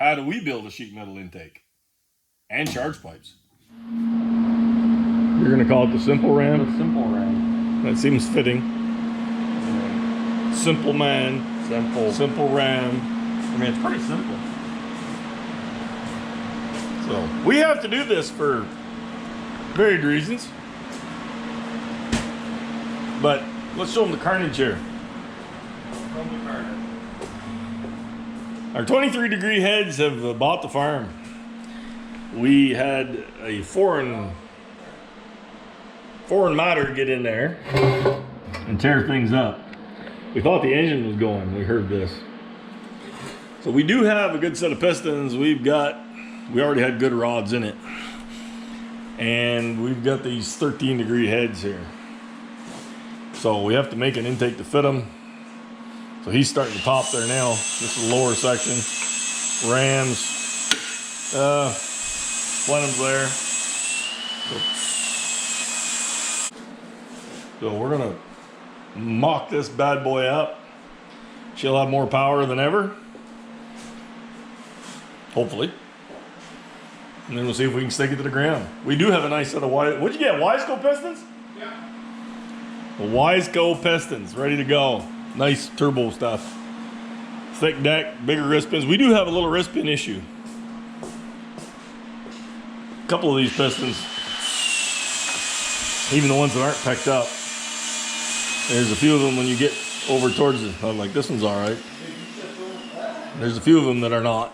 How do we build a sheet metal intake? And charge pipes. You're gonna call it the simple ram? The simple ram. That seems fitting. Simple man. Simple ram. I mean, it's pretty simple. So we have to do this for varied reasons. But let's show them the carnage here. Our 23-degree heads have bought the farm. We had a foreign matter get in there and tear things up. We thought the engine was going. We heard this. So we do have a good set of pistons. We already had good rods in it. And we've got these 13-degree heads here. So we have to make an intake to fit them. So he's starting to top there now. This is the lower section. Rams. Plenum's there. So we're gonna mock this bad boy up. She'll have more power than ever. Hopefully. And then we'll see if we can stick it to the ground. We do have a nice set of what'd you get, Wiseco pistons? Yeah. The Wiseco pistons, ready to go. Nice turbo stuff. Thick deck, bigger wrist pins. We do have a little wrist pin issue. A couple of these pistons, even the ones that aren't pecked up, there's a few of them when you get over towards it. I'm like, this one's all right. There's a few of them that are not.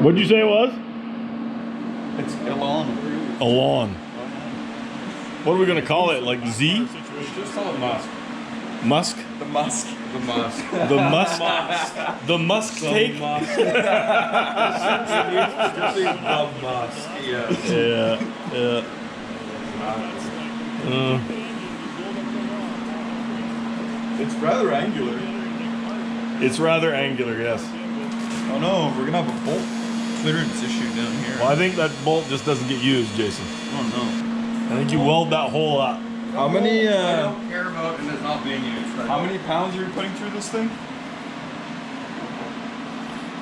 What'd you say it was? It's a lawn. A lawn. What are we gonna call it? Like Z? Just call it Musk. Musk? The Musk. The Musk. The Musk? The Musk take? The Musk. Yes. Yeah. It's rather angular. It's rather angular, yes. Oh no, we're gonna have a bolt clearance issue down here. Well, I think that bolt just doesn't get used, Jason. Oh no. I think you weld that hole up. How many, I don't care about and it's not being used. how many pounds are you putting through this thing?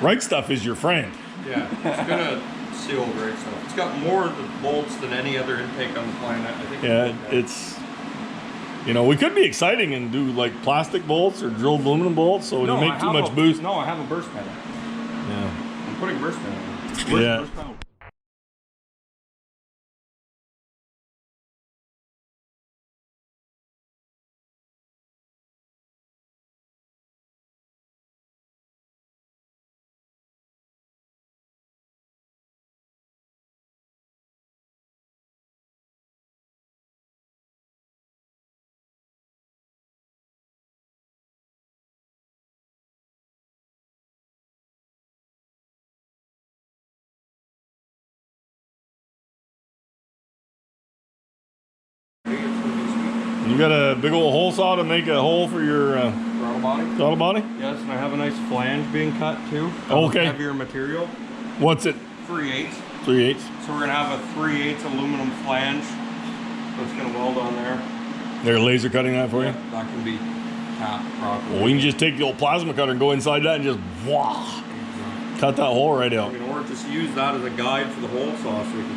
Right stuff is your friend. Yeah, it's gonna seal great stuff. It's got more of the bolts than any other intake on the planet. I think. Yeah, it's, you know, we could be exciting and do like plastic bolts or drilled aluminum bolts, so when you make too much boost. No, I have a burst pedal. Yeah. I'm putting burst pedal in. Yeah. Burst pedal? You got a big old hole saw to make a hole for your Throttle body? throttle body? Yes, and I have a nice flange being cut too. Okay. Heavier material. What's it? 3/8. 3/8. So we're gonna have a 3/8 aluminum flange. That's gonna weld on there. They're laser cutting that for you? That can be tapped properly. Well, we can just take the old plasma cutter and go inside that and just wah, cut that hole right out. I mean, or just use that as a guide for the hole saw so we can.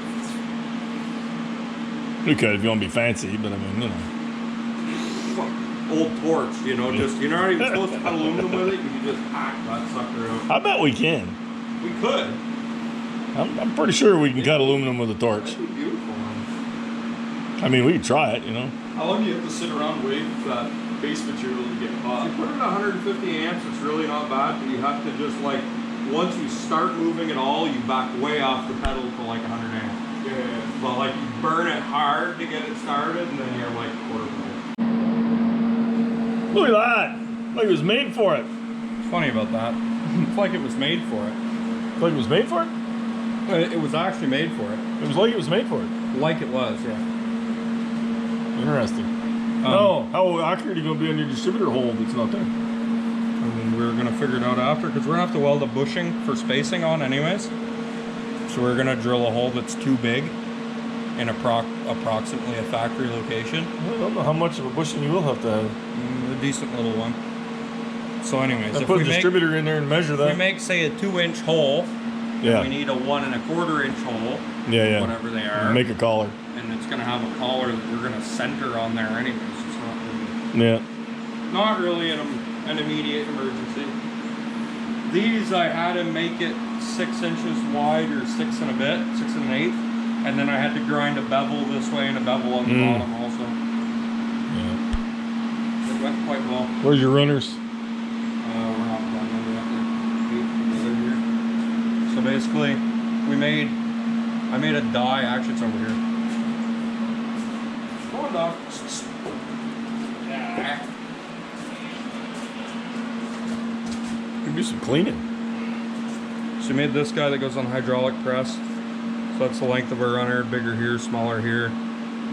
You could if you want to be fancy, but I mean, you know. Old torch, you know, just you're not even supposed to cut aluminum with it. You can just hack that sucker out. I bet we can. We could. I'm pretty sure we can cut aluminum with a torch. That'd be beautiful. I mean, we could try it, you know. How long do you have to sit around waiting for that base material to get hot? If you put it at 150 amps, it's really not bad, but you have to just like, once you start moving at all, you back way off the pedal to like 100 amps. Yeah. But like you burn it hard to get it started, and then you're like quarter pedal. Look at that. Like it was made for it. It's funny about that. It's like it was made for it. Like it was made for it? It was actually made for it. It was like it was made for it. Like it was, yeah. Interesting. No, how accurate are you going to be on your distributor hole that's not there? I mean, we're going to figure it out after, because we're going to have to weld a bushing for spacing on anyways. So we're going to drill a hole that's too big in approximately a factory location. I don't know how much of a bushing you will have to have. A decent little one. So anyways, And if put we a distributor in there and measure if we that. make, say, a 2-inch hole, Yeah. we need a 1 1/4 inch hole, Yeah. whatever they are. Make a collar. And it's gonna have a collar that we're gonna center on there anyways. It's not really an immediate emergency. These I had to make it 6 inches wide or 6 and a bit, 6 1/8, and then I had to grind a bevel this way and a bevel on the bottom also. Yeah. It went quite well. Where's your runners? We're not done here. So basically, I made a die. Actually, it's over here. Go on, dog. Yeah. Could do some cleaning. So we made this guy that goes on hydraulic press. So that's the length of our runner, bigger here, smaller here.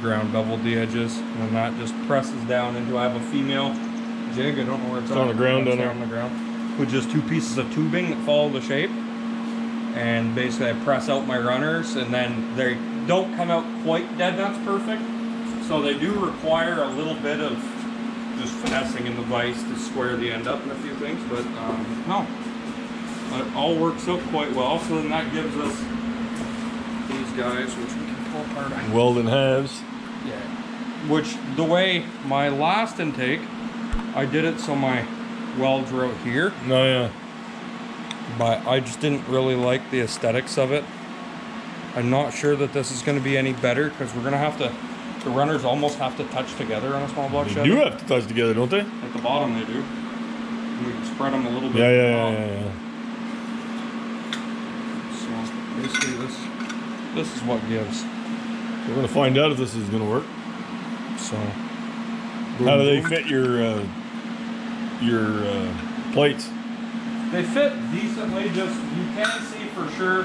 Ground beveled the edges, and then that just presses down into. I have a female jig. I don't know where it's on the ground. It's on the ground. With just 2 pieces of tubing that follow the shape. And basically I press out my runners, and then they don't come out quite dead nuts perfect. So they do require a little bit of just finessing in the vise to square the end up and a few things, but no. It all works out quite well. So then that gives us these guys, which we can pull apart. Welding halves. Yeah. Which, the way my last intake, I did it so my welds were out here. No, yeah. But I just didn't really like the aesthetics of it. I'm not sure that this is going to be any better, because we're going to have to, the runners almost have to touch together on a small block They Chevy. do have to touch together, don't they? At the bottom they do. And we can spread them a little bit. Yeah. So basically this is what gives. We're gonna find out if this is gonna work. So how do they fit your plates? they fit decently. Just you can see for sure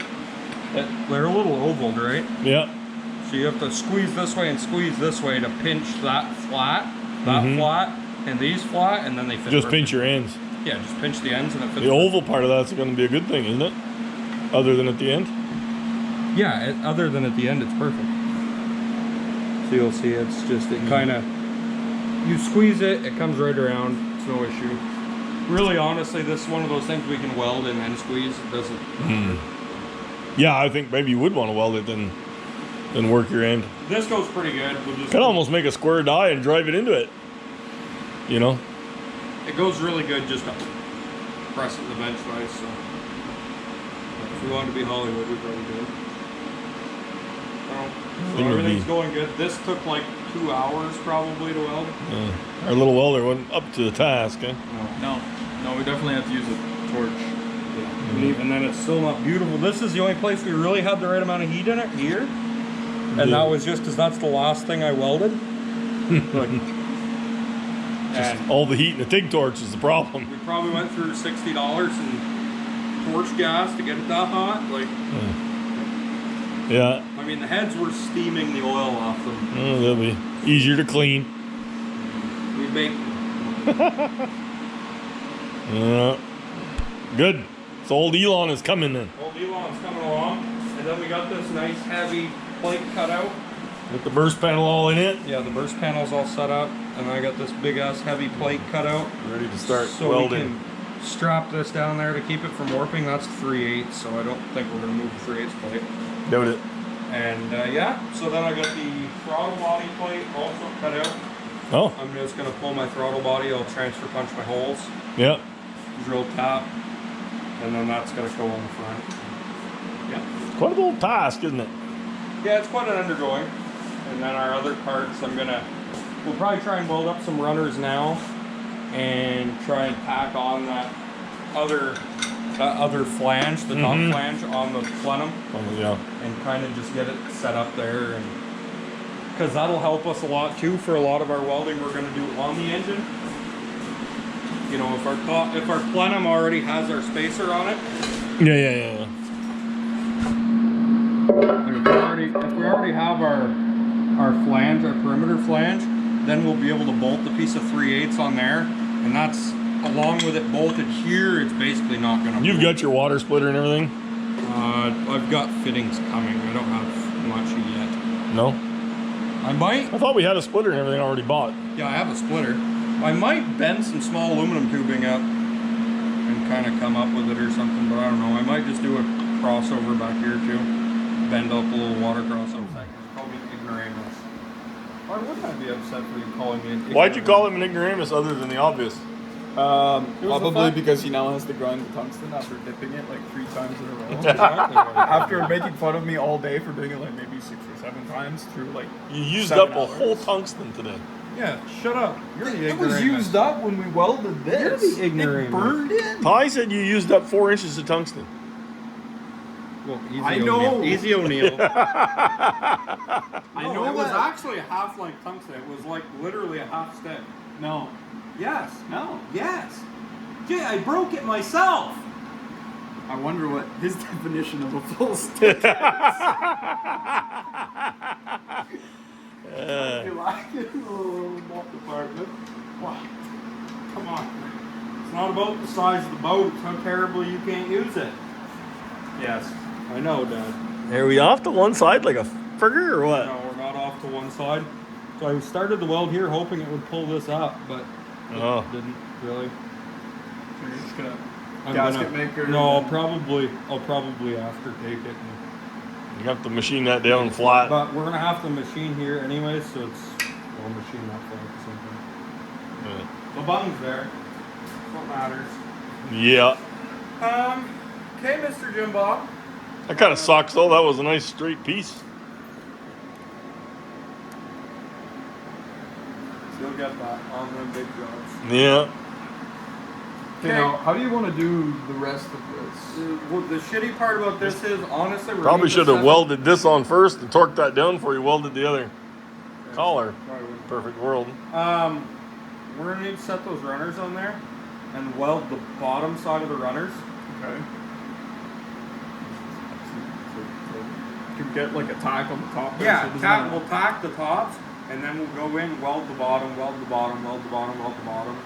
that they're a little ovaled, right? Yeah. So you have to squeeze this way and squeeze this way to pinch that flat, flat, and these flat, and then they fit. Just perfect. pinch your ends. Yeah, just pinch the ends and it fits. The oval part of that's going to be a good thing, isn't it? Other than at the end? Yeah, other than at the end, it's perfect. So you'll see it kind of, you squeeze it, it comes right around, it's no issue. Really, honestly, this is one of those things we can weld and then squeeze. It doesn't. Yeah, I think maybe you would want to weld it then work your end. This goes pretty good. We'll just Could almost make a square die and drive it into it. You know? It goes really good just to press it in the bench vise. So if we wanted to be Hollywood, we probably could. So everything's going good. This took like 2 hours probably to weld. Our little welder wasn't up to the task, eh? No, we definitely have to use a torch. Yeah. And then it's still not beautiful. This is the only place we really had the right amount of heat in it, here. And that was just because that's the last thing I welded. Just all the heat in the TIG torch is the problem. We probably went through $60 in torch gas to get it that hot. Yeah. I mean, the heads were steaming the oil off them. Oh, they'll be easier to clean. We baked them. Good. So old Elon is coming then. Old Elon's coming along. And then we got this nice heavy plate cut out. With the burst panel all in it. Yeah, the burst panel's all set up. And I got this big ass heavy plate cut out. Ready to start so welding. We can strap this down there to keep it from warping. That's 3/8, so I don't think we're going to move the 3/8 plate. Doubt it. And yeah, so then I got the throttle body plate also cut out. Oh. I'm just going to pull my throttle body. I'll transfer punch my holes. Yeah. Drill tap. And then that's going to go on the front. Yeah. It's quite a little task, isn't it? Yeah, it's quite an undergoing. And then our other parts, we'll probably try and weld up some runners now and try and tack on that other flange, the top flange on the plenum. Oh, yeah. And kind of just get it set up there, and because that'll help us a lot too for a lot of our welding we're going to do on the engine. You know, if our plenum already has our spacer on it. Yeah. If we already have our flange, our perimeter flange, then we'll be able to bolt the piece of 3/8 on there, and that's along with it bolted here. It's basically not going to. You've got your water splitter and everything. I've got fittings coming. I don't have much yet. No. I might. I thought we had a splitter and everything already bought. Yeah, I have a splitter. I might bend some small aluminum tubing up kind of come up with it or something, but I don't know. I might just do a crossover back here too. Bend up a little water crossover. Call me ignoramus. Why wouldn't I be upset for you calling me an ignoramus? Why'd you call him an ignoramus other than the obvious? Probably because he now has to grind the tungsten after dipping it like 3 times in a row. Exactly. After making fun of me all day for doing it like maybe 6 or 7 times through like You used 7 up a hours. whole tungsten today. Yeah, shut up. You're the It ignoramus. was used up when we welded this. You're the ignoramus. It burned in. Ty said you used up 4 inches of tungsten. Well, easy I know. O'Neal. Easy O'Neal. I know it was that. actually a half length tungsten. It was like literally a half stick. No. Yes. No. Yes. Jay, I broke it myself. I wonder what his definition of a full stick is. You like it? Oh, mop department. Wow. Come on. It's not about the size of the boat. It's how terribly you can't use it. Yes. I know, Dad. Are we off to one side like a frigger or what? No, we're not off to one side. So I started the weld here hoping it would pull this up, but Oh. it didn't really. So you're just gonna I'm gasket gonna, maker. No, I'll and- probably after take it. You have to machine that down flat. But we're gonna have to machine here anyway, so we'll machine that flat or something. The bung's there. That's what matters. Yeah. Okay, Mr. Jim Bob. That kind of sucks though. That was a nice straight piece. You'll get that on them big jobs. Yeah. Okay, now, how do you want to do the rest of this? Well, the shitty part about this is, honestly, we're Probably gonna should have set- welded this on first and torqued that down before you welded the other collar. Probably wouldn't. Perfect world. We're gonna need to set those runners on there and weld the bottom side of the runners. Okay. You can get like a tack on the top. there, so it doesn't We'll tack the tops, and then we'll go in, weld the bottom, weld the bottom, weld the bottom, weld the bottom.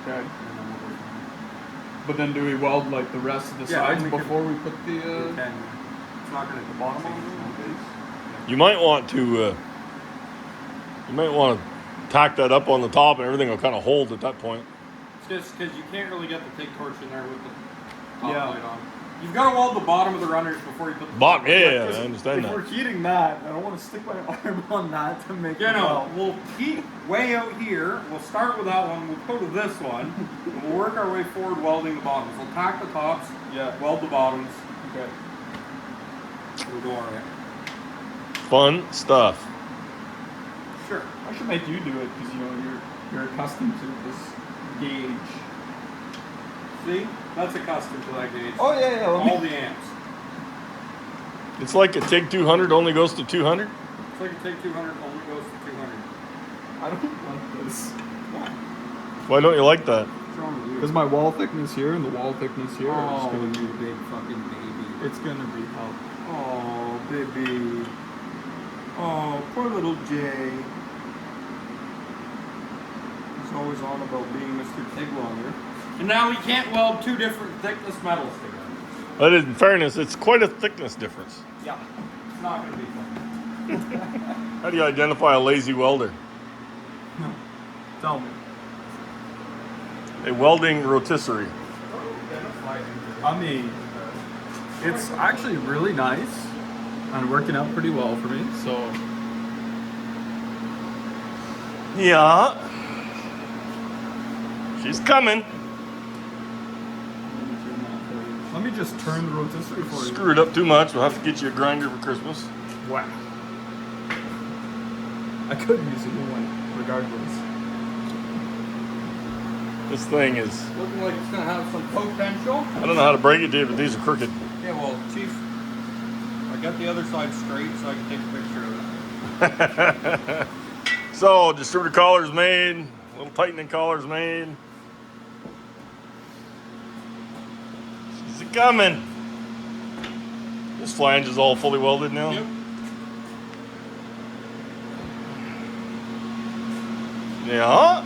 Okay. And then we'll go from But then do we weld like the rest of the Yeah, sides we can- before we put the? there. And it's not gonna The bottom on change it? no base. You might want to. You might want to tack that up on the top, and everything will kind of hold at that point. It's just because you can't really get the TIG torch in there with the top Yeah. light on. You've got to weld the bottom of the runners before you put the Bottom, top yeah, light yeah, on. I understand If that. we're heating that, I don't want to stick my arm on that to make Yeah, it no, weld. we'll heat way out here. We'll start with that one. We'll go to this one. And we'll work our way forward welding the bottoms. We'll tack the tops, Yeah. weld the bottoms. Okay. We'll go all right. Fun stuff. Sure. I should make you do it because you're accustomed to this gauge. See? That's accustomed to that gauge. Oh yeah, yeah. All the amps. It's like a TIG 200 only goes to 200. It's like a TIG 200 only goes to 200. I don't like this Why? Why don't you like that? What's wrong with you? because my wall thickness here and the wall thickness here are just gonna you be. big fucking baby. It's gonna be hell. Oh, baby. Oh, poor little Jay. He's always on about being Mr. TIG welder. And now he can't weld 2 different thickness metals together. But in fairness, it's quite a thickness difference. Yeah. It's not going to be fun. How do you identify a lazy welder? Tell me. A welding rotisserie. I mean, it's actually really nice and working out pretty well for me. So Yeah. She's coming. let me just turn the rotisserie for you. Screw it up too much. We'll have to get you a grinder for Christmas. Wow. I could use a new one, regardless. This thing is, Looking like it's going to have some potential. I don't know how to break it to you, but these are crooked. Yeah, well, Chief, I got the other side straight so I can take a picture of it. So, distributor collar's made, little tightening collar's made. She's coming. This flange is all fully welded now. Yep. Yeah.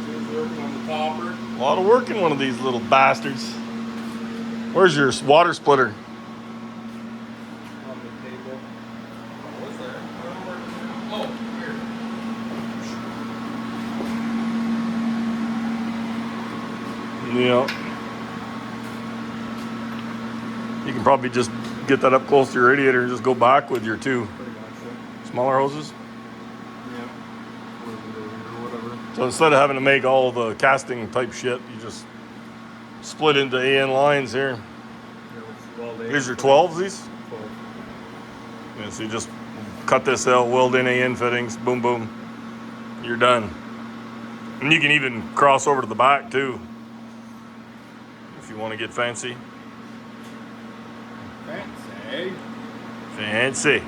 Here's working on the topper. A lot of work in one of these little bastards. Where's your water splitter? On the table. Oh, what's there? I don't know where it is. Oh, here. Yeah. You can probably just get that up close to your radiator and just go back with your two Pretty much, yeah. smaller hoses. Yeah. Or whatever. So instead of having to make all the casting type shit, you just split into AN lines here. Yeah, which, well, These are 12s, these? 12. Yeah, so you just cut this out, weld in AN fittings, boom, boom. You're done. And you can even cross over to the back too, if you want to get fancy. Fancy. Fancy.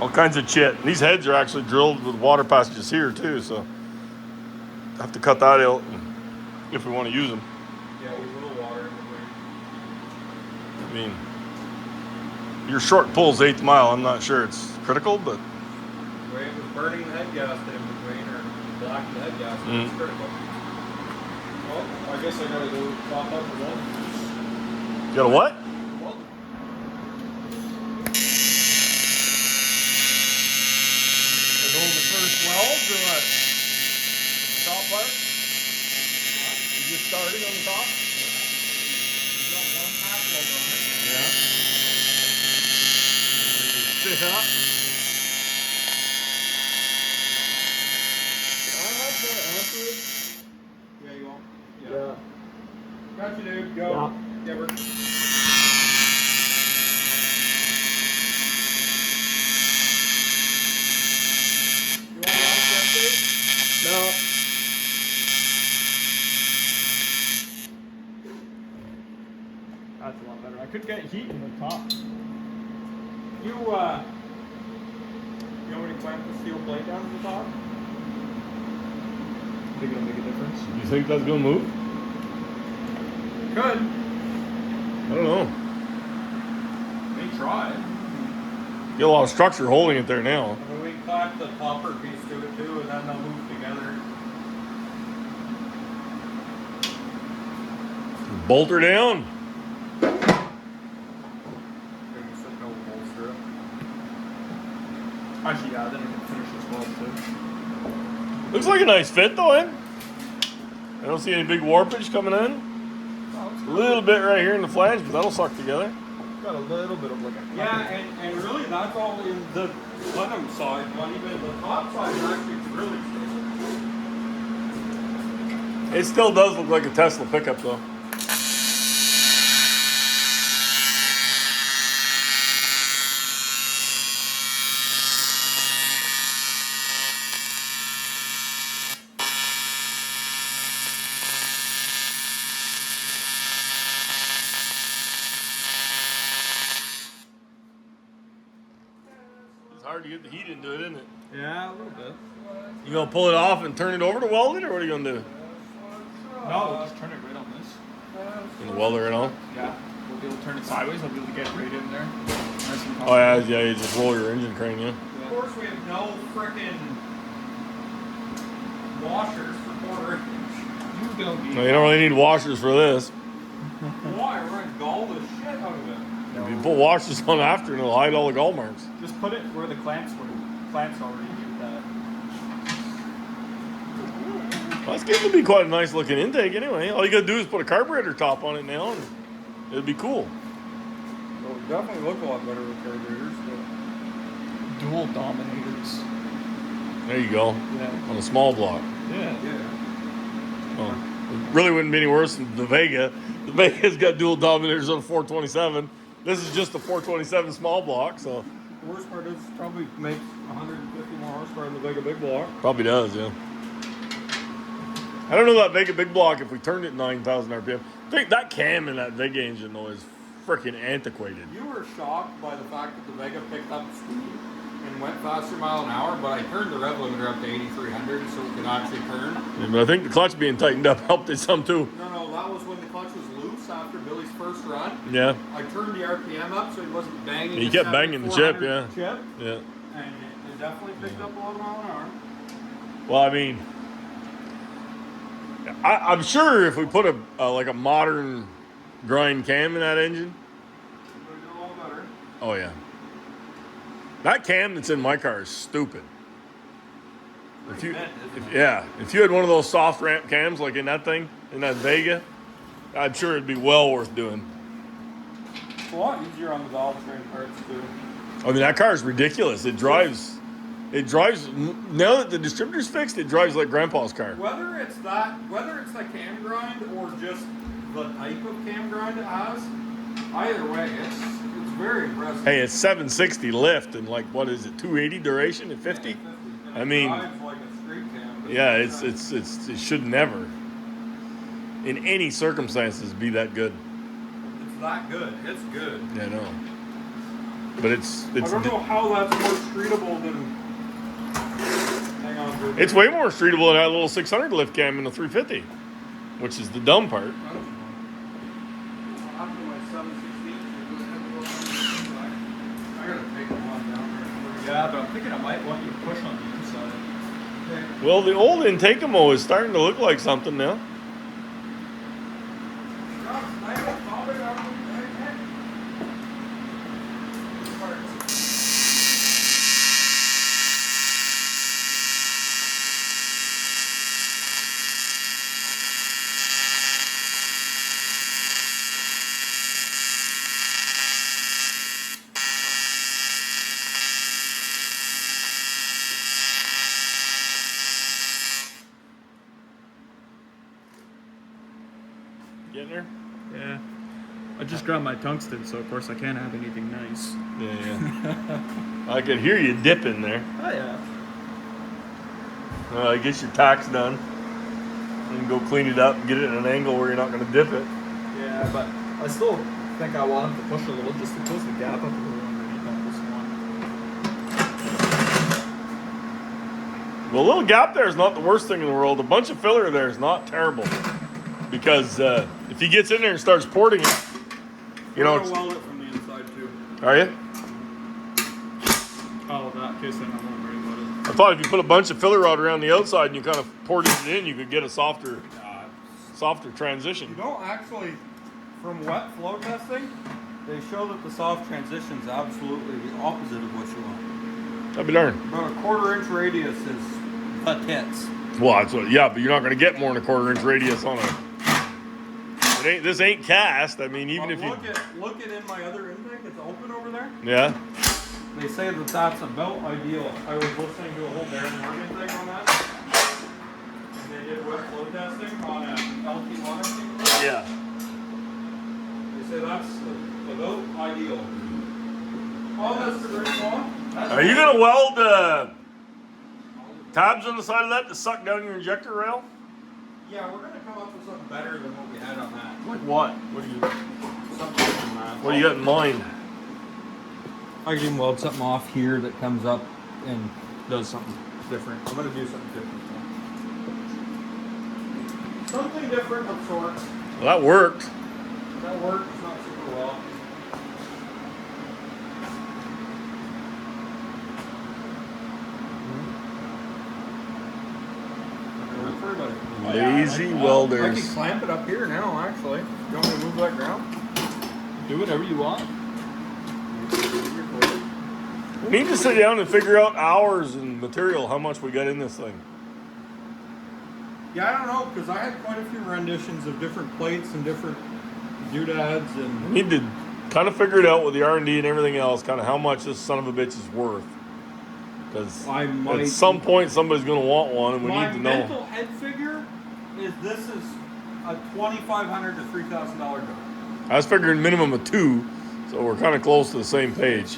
All kinds of shit. And these heads are actually drilled with water passages here too, so I have to cut that out if we want to use them. Yeah, with a little water in between. I mean, your short pull's 8th mile. I'm not sure it's critical, but The way it was burning the head gas in between, or blacking the head gas, it's critical. Well, I guess I gotta go top up the welding. you got a what? The first welds or what? Top part? You just starting on the top? You got one pack weld on it. Yeah. Sit up. Yeah, you want? Yeah. Got you, dude. Go. Yeah, we're... You want to No. That's a lot better. I could get heat in the top. You want me to clamp the steel plate down to the top? Think it'll make a difference. You think that's gonna move? Good. I don't know. May try. Get a lot of structure holding it there now. I mean, we can clamp the popper piece to it too, and then they'll move together. Bolt her down. Maybe sit no bolster it. Actually, yeah, then I can finish this weld too. Looks like a nice fit though, eh? I don't see any big warpage coming in. A little bit right here in the flange, but that'll suck together. Got a little bit of like a Yeah, and really that's all in the Plenum side, not even the top side is actually really stable. It still does look like a Tesla pickup though. It's hard to get the heat into it, isn't it? Yeah, a little bit. You gonna pull it off and turn it over to weld it, or what are you gonna do? No, we'll just turn it right on this. In the welder and all? Yeah, we'll be able to turn it sideways. I'll be able to get it right in there. Nice and Oh yeah, yeah. You just roll your engine crane, yeah. Of course we have no frickin' washers for quarter inch. You don't need. No, you don't really need washers for this. Why? We're gonna gall the shit out of it. If you put washers on after, it'll hide all the gall marks. Just put it where the clamps were. Clamps already do that. Well, it's getting to be quite a nice looking intake anyway. All you gotta do is put a carburetor top on it now, and it'd be cool. Well, we definitely look a lot better with carburetors, but... Dual dominators. There you go. Yeah. On a small block. Yeah. Well, it really wouldn't be any worse than the Vega. The Vega's got dual dominators on a 427. This is just a 427 small block, so The worst part is it probably makes 150 more horsepower than the Vega Big Block. probably does, yeah. I don't know that Vega big block if we turned it 9,000 RPM. I think that cam in that Vega engine though is freaking antiquated. You were shocked by the fact that the Vega picked up speed and went faster mile an hour, but I turned the rev limiter up to 8,300 so it could actually turn. Yeah, but I think the clutch being tightened up helped it some too. No, that was when the clutch was loose after Billy's first run. Yeah. I turned the RPM up so he wasn't banging. He the kept banging the chip, 7,400 yeah. Chip, Yeah. and it definitely picked up 11 mile an hour. Well, I mean, I'm sure if we put a like a modern grind cam in that engine, But you're a lot better. oh yeah. That cam that's in my car is stupid. If you, if you had one of those soft ramp cams like in that thing, in that Vega, I'm sure it'd be well worth doing. It's a lot easier on the valve train parts too. I mean, that car is ridiculous. It drives, now that the distributor's fixed, it drives like Grandpa's car. Whether it's the cam grind or just the type of cam grind it has, either way, it's very impressive. Hey, it's 760 lift and like, what is it, 280 duration at 50? Yeah, 50. And I mean, it drives like a straight cam. yeah, it should never, in any circumstances, be that good. It's that good. It's good. Yeah, I know. But it's I don't know how that's more treatable than. Hang on, dude. it's way more streetable than that little 600 lift cam in the 350, which is the dumb part. Yeah, but I'm thinking I might want you to push on the inside. Okay. Well, the old Intacamo is starting to look like something now. Getting there? Yeah. I just grabbed my tungsten, so of course I can't have anything nice. Yeah. I could hear you dipping there. Oh yeah. I guess your tack's done. And go clean it up and get it in an angle where you're not going to dip it. Yeah, but I still think I want him to push a little just to close the gap up a little underneath on this one. Well, a little gap there is not the worst thing in the world. A bunch of filler there is not terrible. Because if he gets in there and starts porting it, you know. I'm gonna weld it from the inside too. Are you? Oh, in that case then I won't worry about it. I thought if you put a bunch of filler rod around the outside and you kind of ported it in, you could get a softer transition. You know, actually, from wet flow testing, they show that the soft transition is absolutely the opposite of what you want. That'd be darn. About a 1/4 inch radius is the tits. Well, that's what. Yeah, but you're not going to get more than a 1/4 inch radius on a. This ain't cast. I mean, even if you look at in my other intake, it's open over there. yeah. They say that that's about ideal. I was listening to a whole Darren Morgan thing on that, and they did wet flow testing on a LT1. Yeah. They say that's about ideal. Oh, that's the great one. Are you going to weld tabs on the side of that to suck down your injector rail? Yeah, we're gonna come up with something better than what we had on that. Like what? What do you? Something from that. What do you got in mind? I can weld something off here that comes up and does something different. I'm gonna do something different. Something different of sorts. Well, that worked. That works not super well. Lazy I can welders. clamp it up here now, actually. You want me to move that ground? Do whatever you want. We need to sit down and figure out hours and material, how much we got in this thing. Yeah, I don't know, because I had quite a few renditions of different plates and different doodads We and... need to kind of figure it out with the R&D and everything else, kind of how much this son of a bitch is worth. Because I might... at some point somebody's going to want one, and we My need to know. mental head figure is this is a $2,500 to $3,000 job. I was figuring minimum of 2, so we're kind of close to the same page.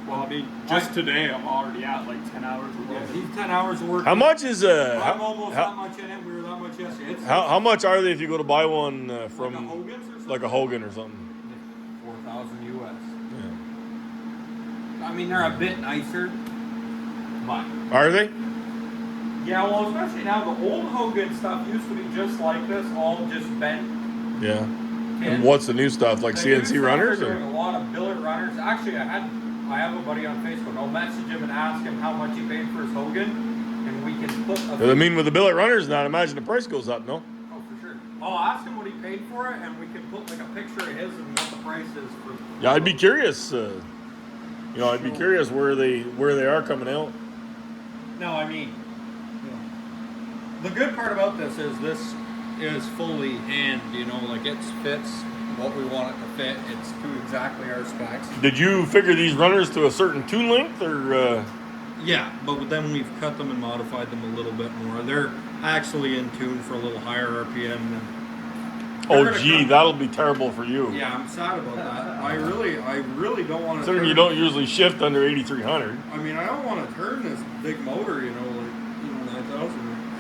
Well, I mean, just today I'm already at like 10 hours of Yeah, work. he's 10 hours of work. How much is I'm almost that much in it. We were that much yesterday. It's how much are they if you go to buy one from like a Hogan's or something? like a Hogan or something? 4,000 US. Yeah. I mean, they're a bit nicer, but Are they? yeah. Well, especially now, the old Hogan stuff used to be just like this, all just bent. Yeah. And And what's the new stuff, like the new CNC stuff, runners? they're doing Or? a lot of billet runners. Actually, I have a buddy on Facebook. I'll message him and ask him how much he paid for his Hogan, and we can put. I mean, with the billet runners now, I imagine the price goes up, no? Oh, for sure. I'll ask him what he paid for it, and we can put like a picture of his and what the price is for. Yeah, I'd be curious. I'd be curious where they are coming out. No, I mean, the good part about this is is fully and like it fits what we want it to fit. It's to exactly our specs. Did you figure these runners to a certain tune length, or? Yeah, but then we've cut them and modified them a little bit more. They're actually in tune for a little higher RPM than. Oh gee, that'll be terrible for you. Yeah, I'm sad about that. I really don't want to. Considering you don't usually shift under 8,300. I mean, I don't want to turn this big motor, like 9,000 or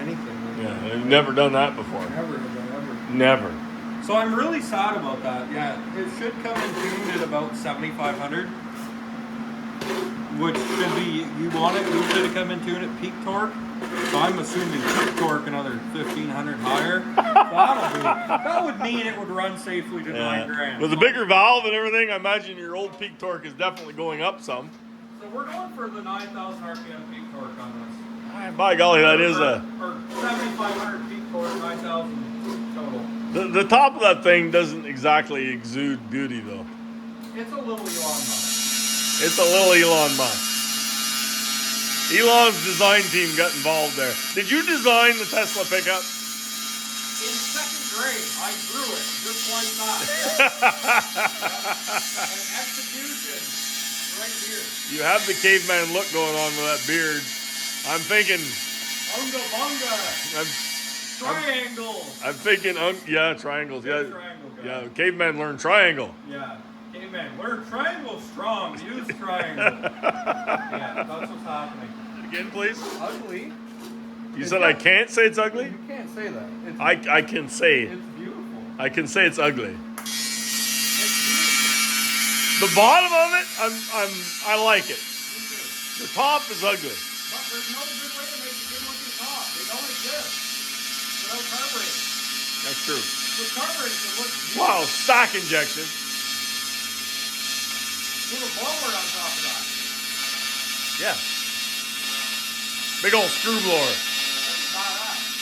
anything. Yeah, I've never done that before. Never. Never. So I'm really sad about that. Yeah, it should come in tuned at about 7,500, which should be, you want it usually to come in tune at peak torque. So I'm assuming peak torque another 1,500 higher. That would mean it would run safely to 9 grand. With a bigger valve and everything, I imagine your old peak torque is definitely going up some. So we're going for the 9,000 RPM peak torque on this. By golly, that is or 7,500 peak torque, 9,000 total. The top of that thing doesn't exactly exude beauty, though. It's a little Elon Musk. It's a little Elon Musk. Elon's design team got involved there. Did you design the Tesla pickup? In second grade, I drew it just like that. And execution right here. You have the caveman look going on with that beard. I'm thinking. Unga bunga. Triangles. I'm thinking, triangles. Yeah, triangle guy. yeah. Caveman learned triangle. Yeah. Caveman, learn triangle strong. Use triangle. Yeah, that's what's happening. Again, please. Ugly. You said I can't say it's ugly? You can't say that. I can say. It's beautiful. I can say it's ugly. It's beautiful. The bottom of it, I like it. Me too. The top is ugly. But there's no good way to make a good looking top. They don't exist. Without carbureting. That's true. With carbureting, it looks beautiful. Wow, stock injection. Put a blower on top of that. Yeah. Big old screw blower.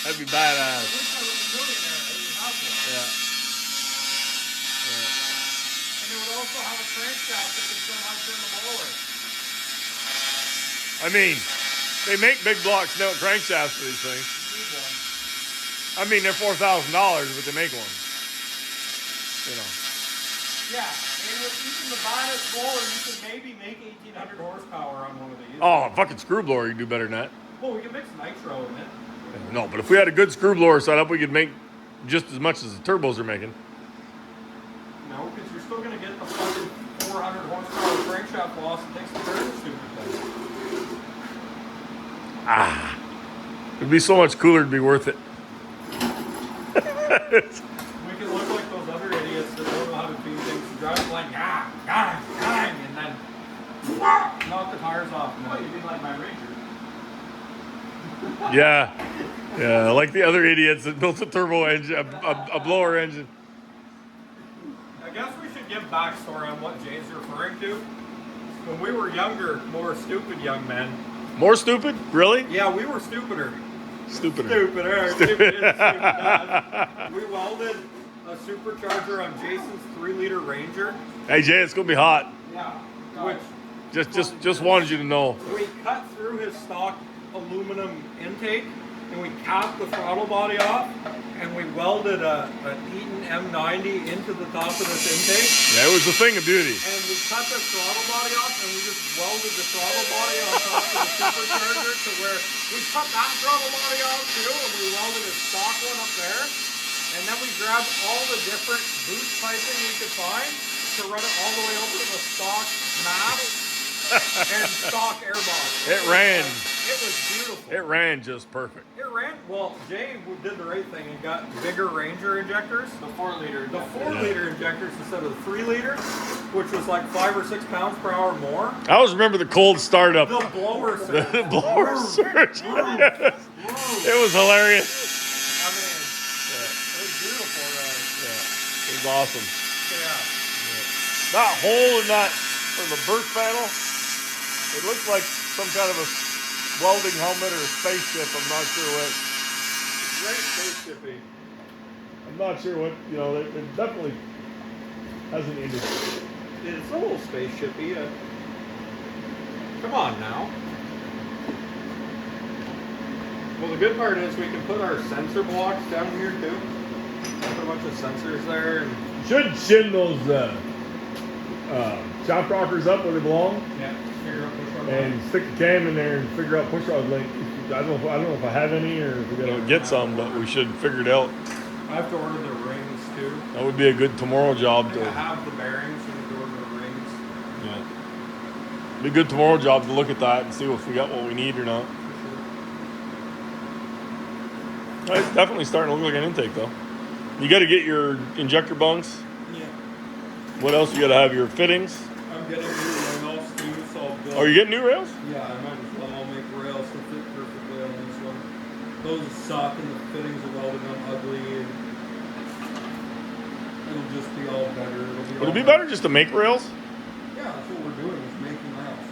That'd be badass. That'd be badass. I wish I was a millionaire and didn't have one. Yeah. And it would also have a crankshaft that can somehow turn the blower. I mean, they make big block snout crankshafts for these things. You need one. I mean, they're $4,000, but they make one. Yeah, and with even the baddest blower, you can maybe make 1,800 horsepower on one of these. Oh, a fucking screw blower, you can do better than that. Well, we can mix nitro in it. No, but if we had a good screw blower set up, we could make just as much as the turbos are making. No, because you're still going to get the fucking 400 horsepower crankshaft loss it takes to turn the stupid thing. It'd be so much cooler to be worth it. We could look like those other idiots that don't know how to do things and drive like, and then knock the tires off. No, you mean like my Ranger. Yeah, like the other idiots that built a turbo engine, a blower engine. I guess we should give backstory on what Jay's referring to. When we were younger, more stupid young men. More stupid? Really? Yeah, we were stupider. Stupider. Stupid. We welded a supercharger on Jason's 3-liter Ranger. Hey Jay, it's gonna be hot. Yeah. Which Just wanted you to know. we cut through his stock aluminum intake and we capped the throttle body off and we welded an Eaton M90 into the top of this intake. Yeah, it was a thing of beauty. And we cut the throttle body off and we just welded the throttle body on top of the supercharger to where we cut that throttle body off too and we welded a stock one up there. And then we grabbed all the different boost piping we could find to run it all the way over to the stock mass and stock airbox. It ran. It was beautiful. It ran just perfect. It ran. Well, Jay did the right thing and got bigger Ranger injectors. The 4-liter. The 4-liter injectors instead of the 3-liter, which was like 5 or 6 pounds per hour more. I always remember the cold startup. The blower surge. The blower surge. It was hilarious. I mean, it was beautiful, right? Yeah, it was awesome. Yeah. That hole in that from the burst panel, it looks like some kind of a welding helmet or a spaceship. I'm not sure what. Great spaceshipy. I'm not sure what. It definitely has an image. It's a little spaceshipy. Come on now. Well, the good part is we can put our sensor blocks down here too. bunch of sensors there. And Should shin those shock rockers up where they belong, Yeah. Figure out which one. and stick the cam in there and figure out push rod length. I don't know if I have any or if we gotta get some, but we should figure it out. I have to order the rings too. That would be a good tomorrow job I to. have the bearings and the order the rings. Yeah. Be a good tomorrow job to look at that and see if we got what we need or not. It's definitely starting to look like an intake though. You got to get your injector bunks. Yeah. What else? You got to have your fittings. I'm getting new rails too, so I'll build. Oh, you getting new rails? Yeah, I might as well. I'll make rails to fit perfectly on this one. Those suck and the fittings are welded on ugly, and it'll just be all better. Would it be better just to make rails? Yeah, that's what we're doing, is making rails.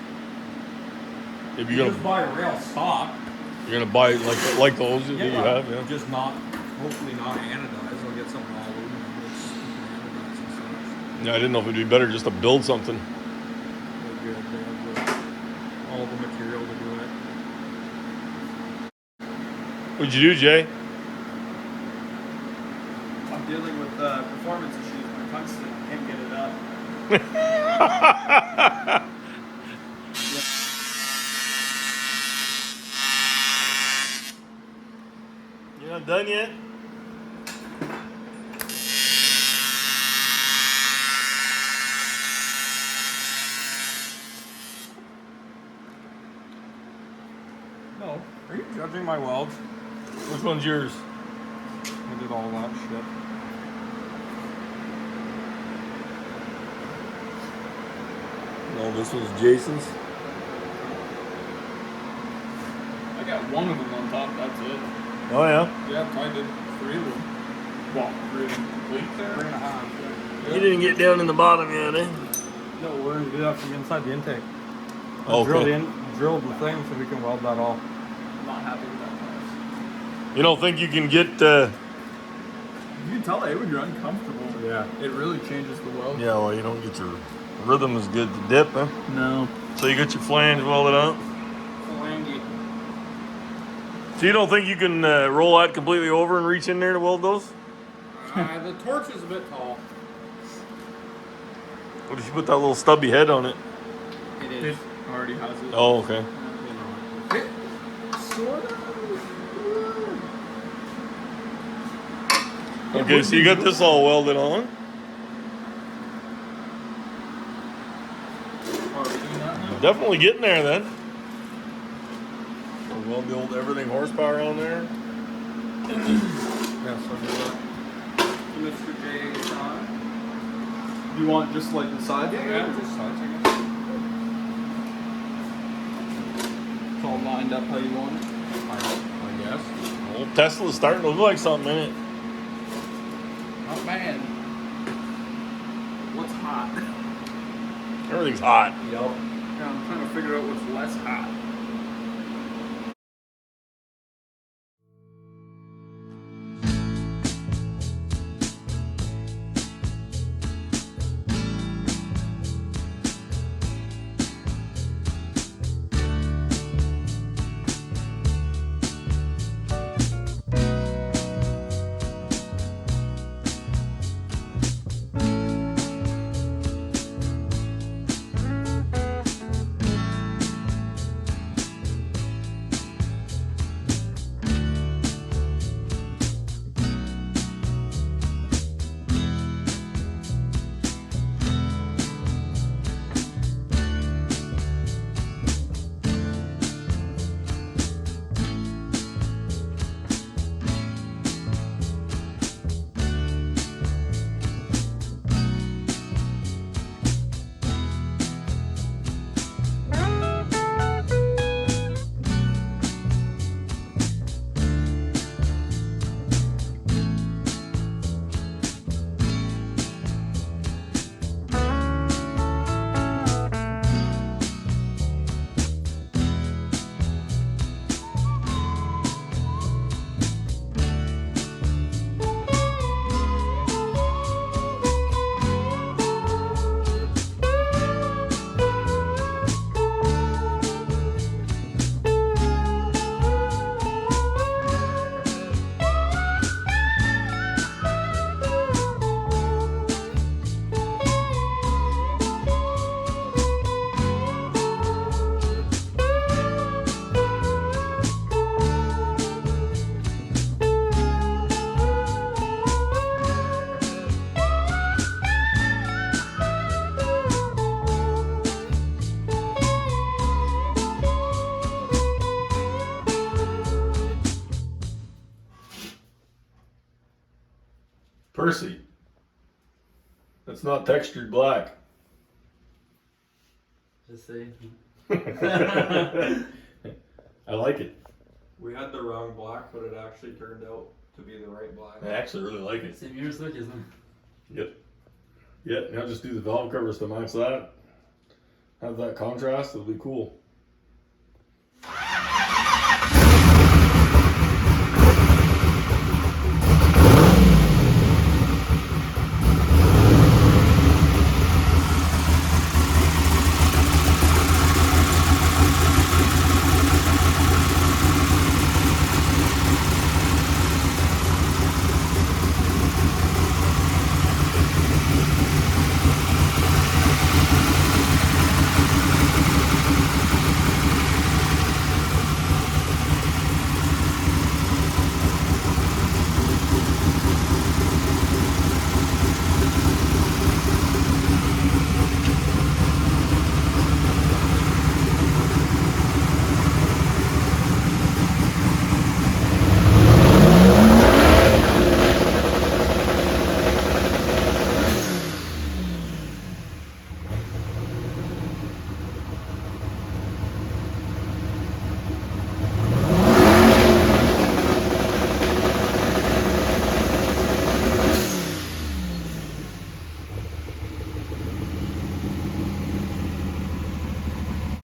If You you're just gonna buy a rail stock. you're gonna buy like those that you have, yeah. Just not, hopefully not anodized. I'll get something all aluminum that's anodized and such. Yeah, I didn't know if it'd be better just to build something. They're good. They have all the material to do it. What'd you do, Jay? I'm dealing with performance issues. My tungsten can't get it up. You're not done yet? No. Are you judging my welds? Which one's yours? I did all that shit. No, this one's Jason's. I got one of them on top. That's it. Oh yeah. Yeah, I did 3 of them. Well, 3 of them complete there. 3.5. You didn't get down in the bottom yet, eh? No, we're gonna do that from inside the intake. Okay. Drill the thing so we can weld that all. I'm not happy with that price. You don't think you can get? You can tell that when you're uncomfortable. Yeah. It really changes the weld. Yeah, well, you don't get your rhythm as good to dip, huh? No. So you got your flange welded up. Flangy. So you don't think you can roll that completely over and reach in there to weld those? The torch is a bit tall. What if you put that little stubby head on it? It It is. already has it. Oh, okay. Sort of. Okay, so you got this all welded on. Are we doing that now? Definitely getting there then. We'll weld the old everything horsepower on there. Yeah, so do that. Mr. J. Sean. You want just like the sides? Yeah, just sides, I guess. It's all lined up how you want it. I guess. Old Tesla's starting to look like something in it. Not bad. What's hot? Everything's hot. Yep. Yeah, I'm trying to figure out what's less hot. Percy. That's not textured black. Just say. I like it. We had the wrong black, but it actually turned out to be the right black. I actually really like it. Same yours look, isn't it? Yep. Yeah, now just do the valve covers to match that. Have that contrast, it'll be cool.